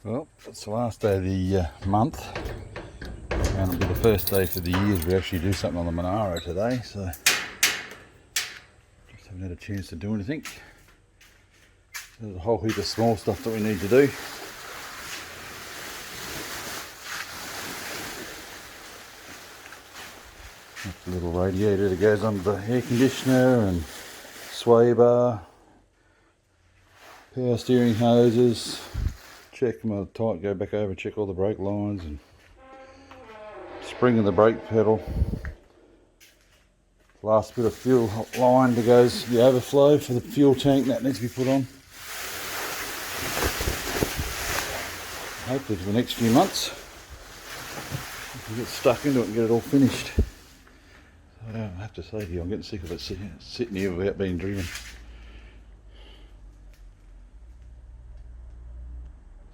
Well, it's the last day of the month, and it'll be the first day for the year we actually do something on the Monaro today, so just haven't had a chance to do anything. There's a whole heap of small stuff that we need to do. That's the little radiator that goes under the air conditioner, and sway bar, power steering hoses. Check them out tight, go back over, check all the brake lines, and spring of the brake pedal. Last bit of fuel line that goes the overflow for the fuel tank, that needs to be put on. Hopefully for the next few months we can get stuck into it and get it all finished. So I have to say to you, I'm getting sick of it sitting here without being driven.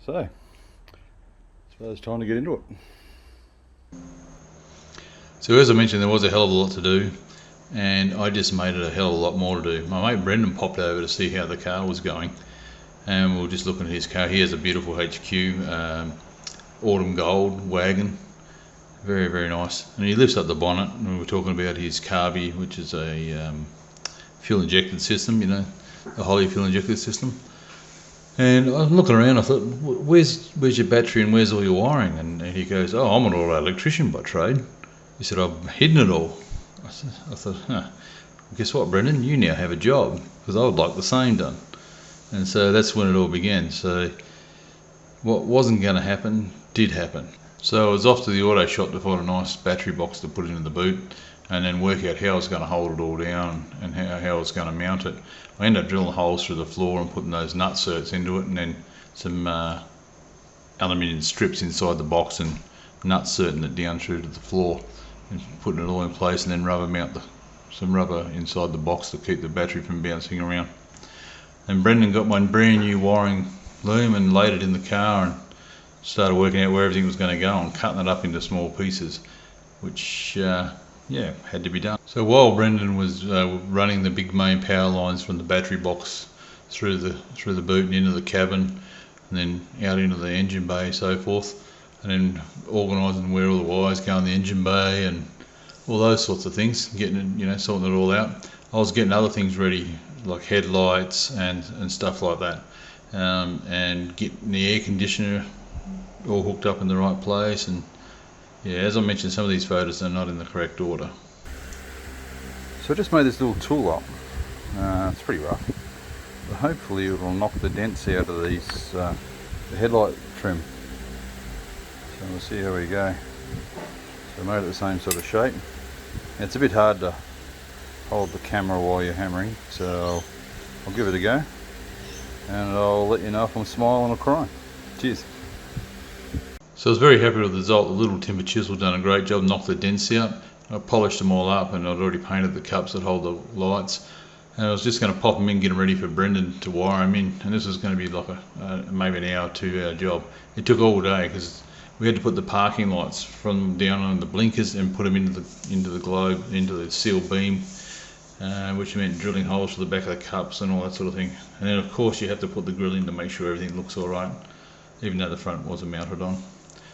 So, I suppose it's time to get into it. So as I mentioned, there was a hell of a lot to do, and I just made it a hell of a lot more to do. My mate Brendan popped over to see how the car was going, and we were just looking at his car. He has a beautiful HQ, autumn gold wagon, very, very nice. And he lifts up the bonnet, and we were talking about his carby, which is a fuel injected system, you know, the Holly fuel injected system. And I'm looking around, I thought, where's your battery and where's all your wiring? And he goes, oh, I'm an auto electrician by trade. He said, I've hidden it all. I thought, guess what, Brendan? You now have a job, because I would like the same done. And so that's when it all began. So what wasn't going to happen did happen. So I was off to the auto shop to find a nice battery box to put into the boot, and then work out how I was going to hold it all down and how I was going to mount it. I ended up drilling holes through the floor and putting those nut certs into it, and then some aluminium strips inside the box and nut certing it down through to the floor and putting it all in place, and then rubber mount some rubber inside the box to keep the battery from bouncing around. And Brendan got one brand new wiring loom and laid it in the car and started working out where everything was going to go and cutting it up into small pieces, which had to be done. So while Brendan was running the big main power lines from the battery box through the boot and into the cabin, and then out into the engine bay, so forth, and then organising where all the wires go in the engine bay and all those sorts of things, getting it, you know, sorting it all out. I was getting other things ready, like headlights and stuff like that, and getting the air conditioner all hooked up in the right place. And yeah, as I mentioned, some of these photos are not in the correct order. So I just made this little tool up. It's pretty rough, but hopefully it will knock the dents out of these the headlight trim. So we'll see how we go. So I made it the same sort of shape. It's a bit hard to hold the camera while you're hammering, so I'll give it a go, and I'll let you know if I'm smiling or crying. Cheers. So I was very happy with the result. The little timber chisel done a great job, knocked the dents out. I polished them all up, and I'd already painted the cups that hold the lights. And I was just going to pop them in, get them ready for Brendan to wire them in. And this was going to be like maybe an hour, 2 hour job. It took all day because we had to put the parking lights from down on the blinkers and put them into the globe, into the seal beam, which meant drilling holes for the back of the cups and all that sort of thing. And then of course you have to put the grill in to make sure everything looks all right, even though the front wasn't mounted on.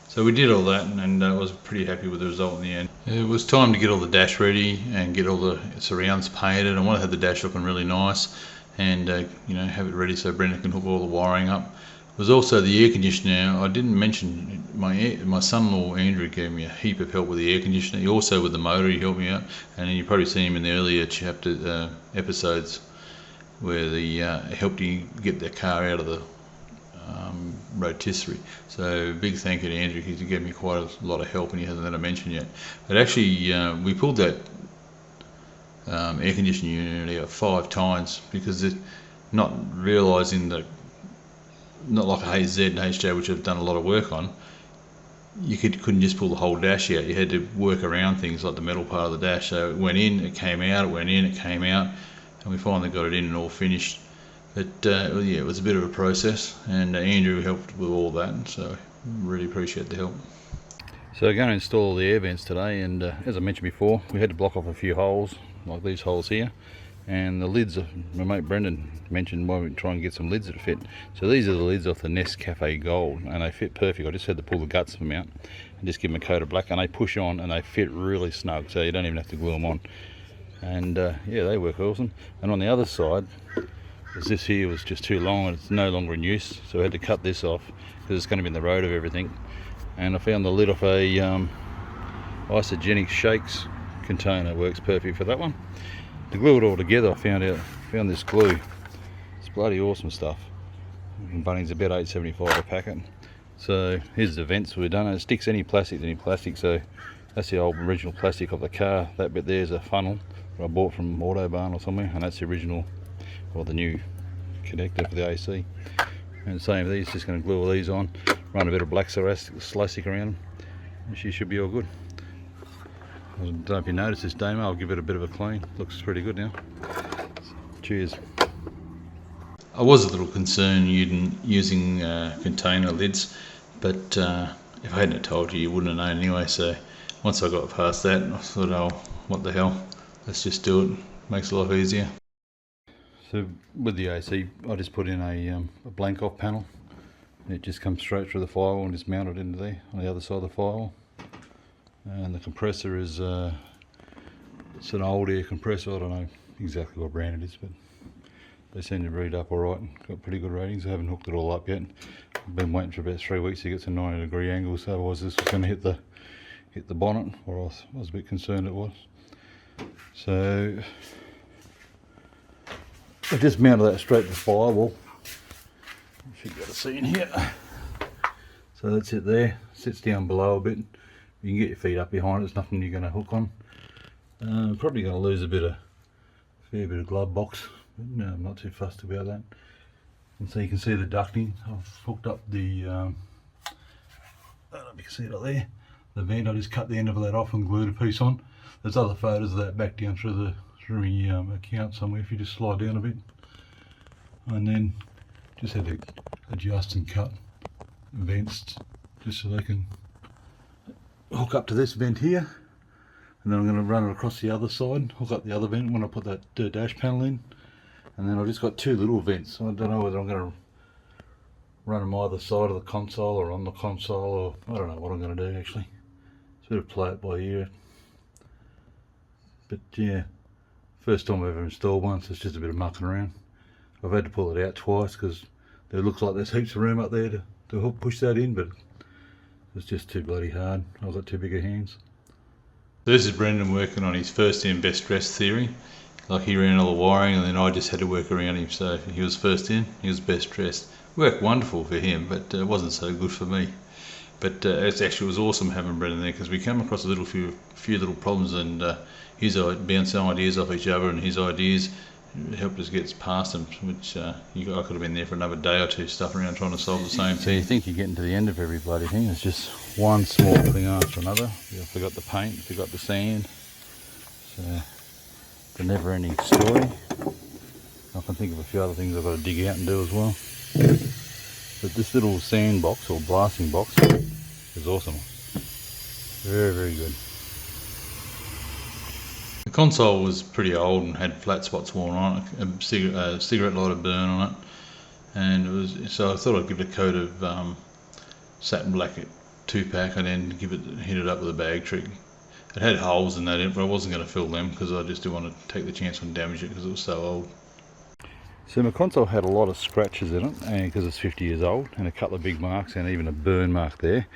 So we did all that, and I was pretty happy with the result in the end. It was time to get all the dash ready and get all the surrounds painted. I want to have the dash looking really nice, and have it ready so Brendan can hook all the wiring up. There was also the air conditioner. I didn't mention my son-in-law Andrew gave me a heap of help with the air conditioner. He also with the motor, he helped me out, and you probably seen him in the earlier episodes where he helped you get the car out of the rotisserie. So big thank you to Andrew. He gave me quite a lot of help, and he hasn't had a mention yet. But actually we pulled that air conditioning unit out 5 times because it, not realising that, not like a HZ and HJ which I've done a lot of work on, you couldn't just pull the whole dash out. You had to work around things like the metal part of the dash. So it went in, it came out, it went in, it came out, and we finally got it in and all finished. But it was a bit of a process, and Andrew helped with all that, so really appreciate the help. So going to install the air vents today, and as I mentioned before, we had to block off a few holes, like these holes here, And the lids, my mate Brendan mentioned why we try and get some lids that fit. So these are the lids off the Nescafe Gold, and they fit perfect. I just had to pull the guts of them out and just give them a coat of black, and they push on and they fit really snug, so you don't even have to glue them on. And yeah, they work awesome. And on the other side, because this here was just too long and it's no longer in use, so I had to cut this off because it's going to be in the road of everything. And I found the lid off a isogenic shakes container works perfect for that one. To glue it all together, I found this glue. It's bloody awesome stuff. In Bunnings about $8.75 a packet. So here's the vents we've done. It sticks any plastic to any plastic. So that's the old original plastic of the car. That bit there is a funnel that I bought from Autobarn or somewhere, and that's the original, or the new connector for the AC. And same with these, just going to glue all these on, run a bit of black Slastic around them, and she should be all good. I don't know if you noticed this demo, I'll give it a bit of a clean. Looks pretty good now. Cheers. I was a little concerned using container lids, but if I hadn't told you, you wouldn't have known anyway. So once I got past that, I thought, oh, what the hell, let's just do it. Makes it a lot easier. So with the AC, I just put in a blank off panel. It just comes straight through the firewall and just mounted into there on the other side of the firewall. And the compressor is it's an old air compressor. I don't know exactly what brand it is, but they seem to read up alright and got pretty good ratings. I haven't hooked it all up yet. I've been waiting for about 3 weeks to get to 90-degree angles, so otherwise this was going to hit the bonnet, or I was a bit concerned it was. So I just mounted that straight to the firewall. You should be able to see in here. So that's it there. Sits down below a bit. You can get your feet up behind it. There's nothing you're going to hook on. Probably going to lose a fair bit of glove box, but no, I'm not too fussed about that. And so you can see the ducting. I've hooked up the, I don't know if you can see it up there, the vent. I just cut the end of that off and glued a piece on. There's other photos of that back down through my account somewhere if you just slide down a bit. And then just had to adjust and cut vents just so they can hook up to this vent here, and then I'm going to run it across the other side, hook up the other vent when I put that dash panel in. And then I've just got two little vents. I don't know whether I'm going to run them either side of the console or on the console, or I don't know what I'm going to do actually. Sort of play it by ear. But yeah, first time I've ever installed one, so it's just a bit of mucking around. I've had to pull it out twice because it looks like there's heaps of room up there to push that in, but it's just too bloody hard. I've got too big of hands. This is Brendan working on his first in, best dressed theory. Like, he ran all the wiring and then I just had to work around him. So he was first in, he was best dressed. Worked wonderful for him, but it wasn't so good for me. But it was awesome having Brendan there, because we came across a few little problems, and his bouncing ideas off each other, and his ideas helped us get past them, which I could have been there for another day or two stuffing around trying to solve the same So thing. you think you're getting to the end of every bloody thing, it's just one small thing after another. You forgot the paint, you forgot the sand. So the never ending story. I can think of a few other things I've got to dig out and do as well. But this little sand box or blasting box is awesome. Very, very good. The console was pretty old and had flat spots worn on it, a cigarette lighter burn on it, and so I thought I'd give it a coat of satin black 2-pack and then hit it up with a bag trick. It had holes in that, but I wasn't going to fill them because I just didn't want to take the chance and damage it because it was so old. So my console had a lot of scratches in it, and because it's 50 years old, and a couple of big marks and even a burn mark there,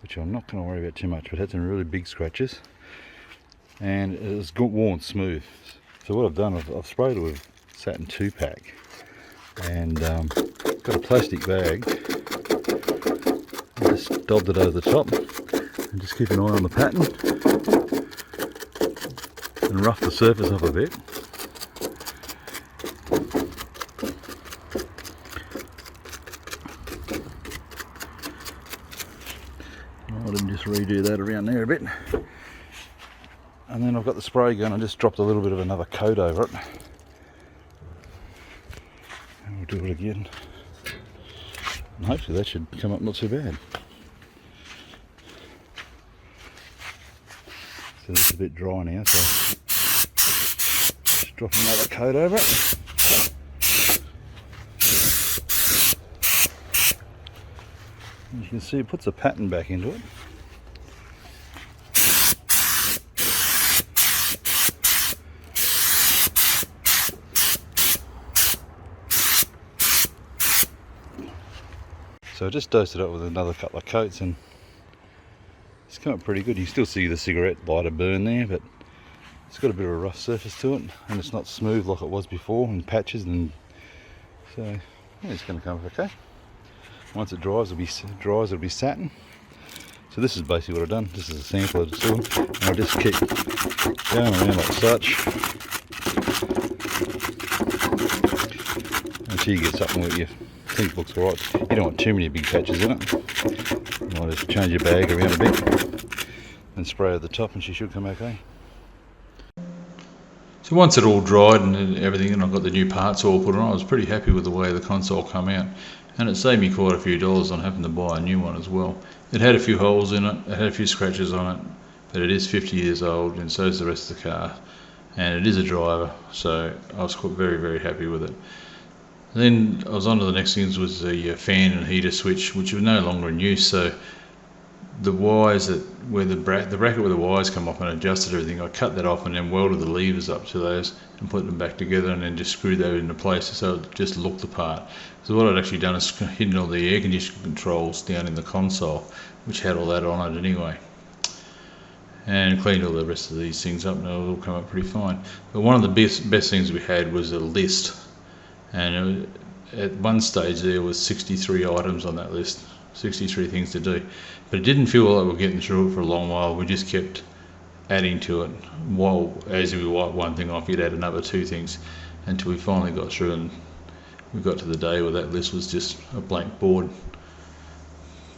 which I'm not going to worry about too much, but it had some really big scratches. And it was worn smooth. So what I've done, I've sprayed it with satin 2-pack, and got a plastic bag, and just daubed it over the top, and just keep an eye on the pattern, and rough the surface up a bit. I'll just redo that around there a bit. And then I've got the spray gun, I just dropped a little bit of another coat over it. And we'll do it again. And hopefully that should come up not too bad. So this is a bit dry now, so just Drop another coat over it. As you can see, it puts a pattern back into it. So I just dosed it up with another couple of coats and it's come up pretty good. You still see the cigarette lighter burn there, but it's got a bit of a rough surface to it and it's not smooth like it was before in patches, and so yeah, it's going to come up okay. Once it dries, it'll be satin. So this is basically what I've done. This is a sample of the tool, and I'll just keep going around like such until you get something where you think looks alright. You don't want too many big patches in it. You might just change your bag around a bit and spray over the top, and she should come okay. So once it all dried and everything, and I got the new parts all put on, I was pretty happy with the way the console come out, and it saved me quite a few dollars on having to buy a new one as well. It had a few holes in it, it had a few scratches on it, but it is 50 years old, and so is the rest of the car, and it is a driver, so I was very, very happy with it. Then I was on to the next things, was the fan and heater switch, which was no longer in use, so the wires where the bracket where the wires come off and adjusted everything, I cut that off and then welded the levers up to those and put them back together, and then just screwed those into place so it just looked the part. So what I'd actually done is hidden all the air conditioning controls down in the console, which had all that on it anyway, and cleaned all the rest of these things up, and it'll all come up pretty fine. But one of the best things we had was a list, and at one stage there was 63 items on that list, 63 things to do, but it didn't feel like we were getting through it for a long while. We just kept adding to it. While as we wipe one thing off, you'd add another 2 things until we finally got through, and we got to the day where that list was just a blank board.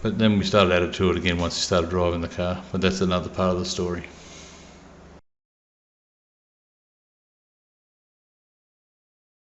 But then we started adding to it again once we started driving the car, but that's another part of the story.